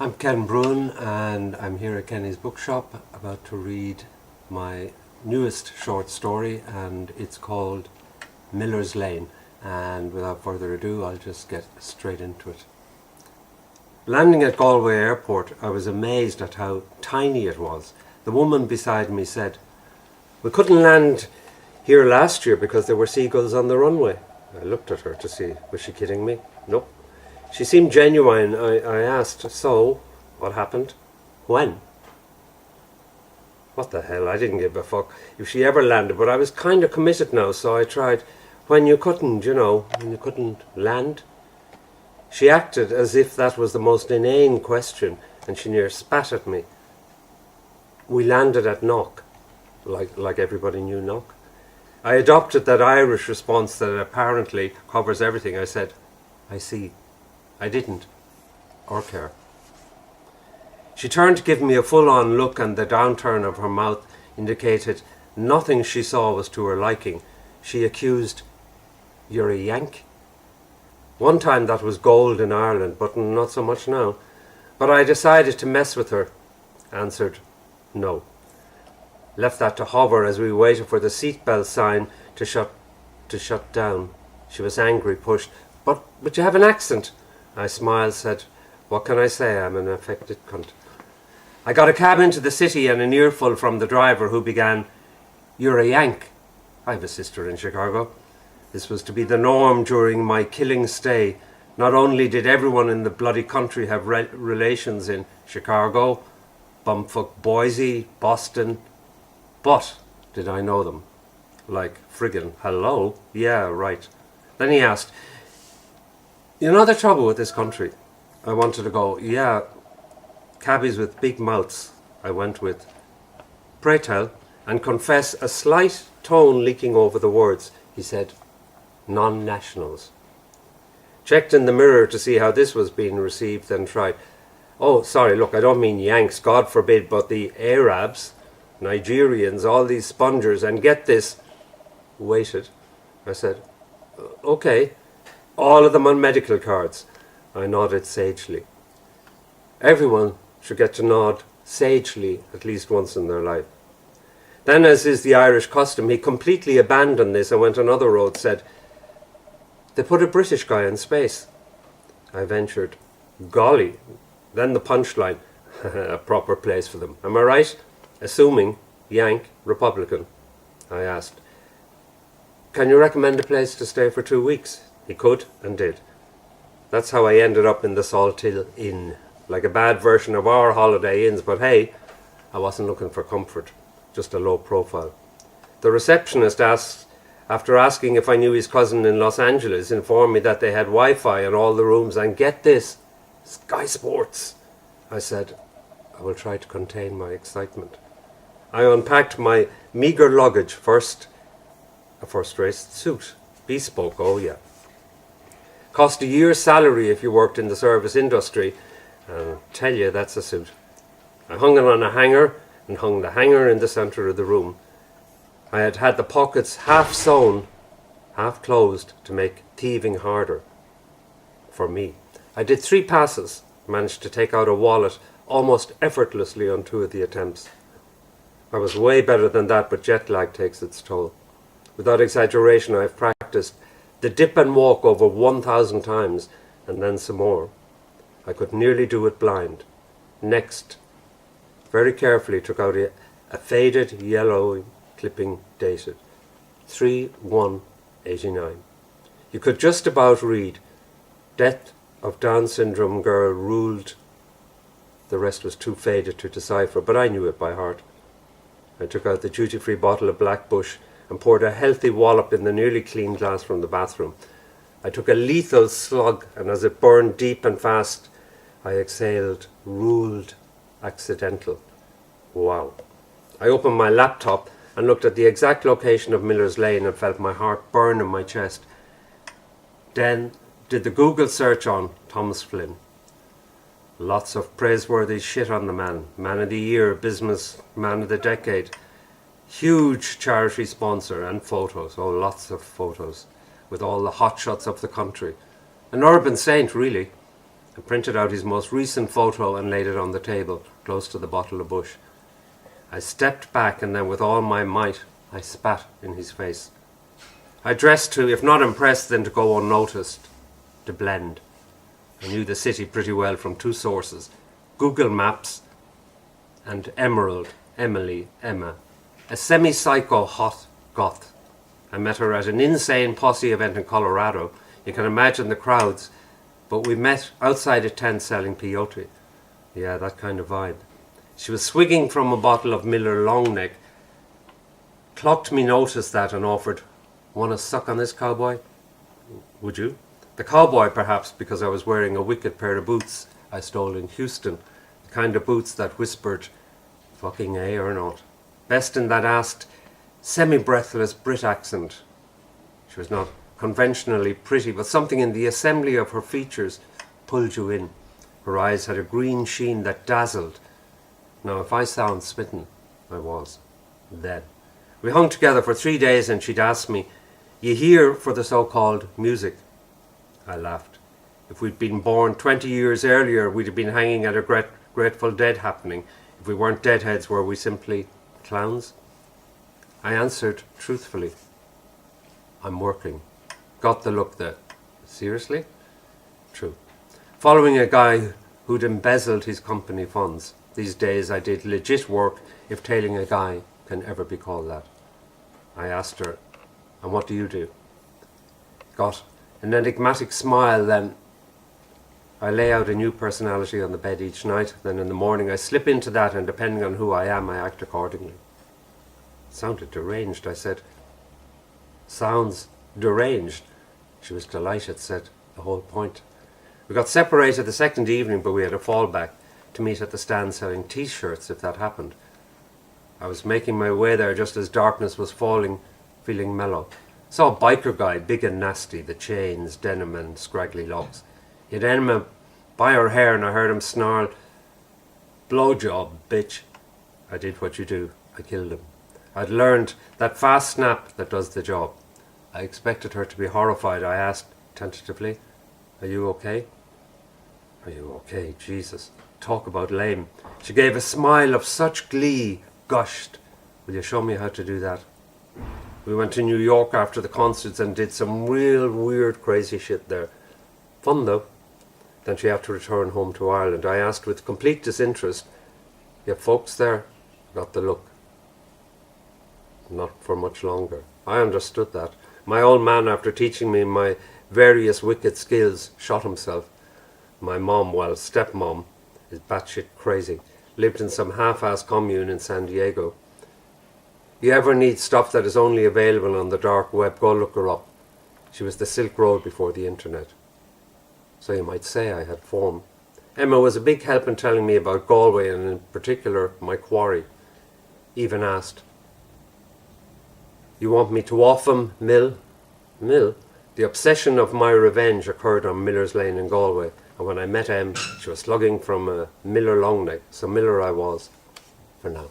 I'm Ken Bruen and I'm here at Kennys Bookshop about to read my newest short story, and it's called Miller's Lane, and without further ado I'll just get straight into it. Landing at Galway airport, I was amazed at how tiny it was. The woman beside me said, "We couldn't land here last year because there were seagulls on the runway." I looked at her to see, was she kidding me? Nope. She seemed genuine. I asked, "So, what happened? When?" What the hell, I didn't give a fuck if she ever landed, but I was kind of committed now, so I tried. When you couldn't land? She acted as if that was the most inane question, and she near spat at me. "We landed at Knock," like everybody knew Knock. I adopted that Irish response that apparently covers everything. I said, "I see." I didn't, or care. She turned to give me a full-on look, and the downturn of her mouth indicated nothing she saw was to her liking. She accused, "You're a Yank?" One time that was gold in Ireland, but not so much now. But I decided to mess with her. Answered, "No." Left that to hover as we waited for the seatbelt sign to shut down. She was angry, pushed. But you have an accent." I smiled, said, "What can I say? I'm an affected cunt." I got a cab into the city and an earful from the driver, who began, "You're a Yank." I have a sister in Chicago. This was to be the norm during my killing stay. Not only did everyone in the bloody country have relations in Chicago, bumfuck Boise, Boston, but did I know them? Like friggin' hello? Yeah, right. Then he asked, "You know the trouble with this country?" I wanted to go, "Yeah, cabbies with big mouths." I went with, "Pray tell," and confess a slight tone leaking over the words. He said, "Non-nationals." Checked in the mirror to see how this was being received, then tried, "Oh, sorry, look, I don't mean Yanks, God forbid, but the Arabs, Nigerians, all these spongers, and get this." Waited. I said, "Okay. All of them on medical cards." I nodded sagely. Everyone should get to nod sagely at least once in their life. Then, as is the Irish custom, he completely abandoned this and went another road, said, "They put a British guy in space." I ventured, "Golly." Then the punchline, "A proper place for them. Am I right? Assuming Yank, Republican." I asked, "Can you recommend a place to stay for 2 weeks?" He could and did. That's how I ended up in the Salt Hill Inn, like a bad version of our Holiday Inns, but hey, I wasn't looking for comfort, just a low profile. The receptionist asked, after asking if I knew his cousin in Los Angeles, informed me that they had Wi-Fi in all the rooms, and get this, Sky Sports. I said, I will try to contain my excitement. I unpacked my meagre luggage first. A first-rate suit, bespoke, oh yeah. Cost a year's salary if you worked in the service industry, and I'll tell you that's a suit. I hung it on a hanger and hung the hanger in the centre of the room. I had had the pockets half sewn, half closed to make thieving harder. For me. I did 3 passes, managed to take out a wallet almost effortlessly on 2 of the attempts. I was way better than that, but jet lag takes its toll. Without exaggeration, I've practiced the dip and walk over 1,000 times, and then some more. I could nearly do it blind. Next, very carefully took out a faded yellow clipping dated 3/1/89. You could just about read, "Death of Down syndrome girl ruled." The rest was too faded to decipher, but I knew it by heart. I took out the duty-free bottle of Black Bush and poured a healthy wallop in the nearly clean glass from the bathroom. I took a lethal slug, and as it burned deep and fast, I exhaled, "Ruled accidental." Wow. I opened my laptop and looked at the exact location of Miller's Lane and felt my heart burn in my chest. Then did the Google search on Thomas Flynn. Lots of praiseworthy shit on the man. Man of the year, business man of the decade. Huge charity sponsor, and photos, oh lots of photos, with all the hotshots of the country. An urban saint really. and printed out his most recent photo and laid it on the table, close to the bottle of Bush. I stepped back and then with all my might I spat in his face. I dressed to, if not impress, then to go unnoticed, to blend. I knew the city pretty well from two sources, Google Maps and Emerald, Emily, Emma, a semi-psycho hot goth. I met her at an insane posse event in Colorado. You can imagine the crowds, but we met outside a tent selling peyote. Yeah, that kind of vibe. She was swigging from a bottle of Miller Longneck, clocked me notice that and offered, "Want to suck on this, cowboy? Would you?" The cowboy, perhaps, because I was wearing a wicked pair of boots I stole in Houston, the kind of boots that whispered, "Fucking A or not?" Best in that asked, semi-breathless Brit accent. She was not conventionally pretty, but something in the assembly of her features pulled you in. Her eyes had a green sheen that dazzled. Now, if I sound smitten, I was. Then. We hung together for 3 days and she'd ask me, "You here for the so-called music?" I laughed. If we'd been born 20 years earlier, we'd have been hanging at a Grateful Dead happening. If we weren't deadheads, were we simply clowns? I answered truthfully, "I'm working." Got the look there. Seriously? True. Following a guy who'd embezzled his company funds. These days I did legit work, if tailing a guy can ever be called that. I asked her, "And what do you do?" Got an enigmatic smile, then I lay out a new personality on the bed each night, then in the morning I slip into that, and depending on who I am, I act accordingly. It sounded deranged, I said. "Sounds deranged." She was delighted, said, "The whole point." We got separated the second evening, but we had a fallback to meet at the stand selling t-shirts if that happened. I was making my way there just as darkness was falling, feeling mellow. Saw a biker guy, big and nasty, the chains, denim and scraggly locks. He had Emma by her hair and I heard him snarl, "Blowjob, bitch." I did what you do. I killed him. I'd learned that fast snap that does the job. I expected her to be horrified. I asked tentatively, "Are you okay?" "Are you okay?" Jesus. Talk about lame. She gave a smile of such glee, gushed, "Will you show me how to do that?" We went to New York after the concerts and did some real weird crazy shit there. Fun though. Then she had to return home to Ireland. I asked with complete disinterest, "You have folks there?" Got the look. Not for much longer. I understood that. My old man, after teaching me my various wicked skills, shot himself. My mom, well, stepmom, is batshit crazy. Lived in some half-ass commune in San Diego. You ever need stuff that is only available on the dark web, go look her up. She was the Silk Road before the internet. So you might say I had form. Emma was a big help in telling me about Galway and in particular my quarry. Even asked, "You want me to off him, Mill?" Mill? The obsession of my revenge occurred on Miller's Lane in Galway, and when I met Em, she was slugging from a Miller Longneck, so Miller I was, for now.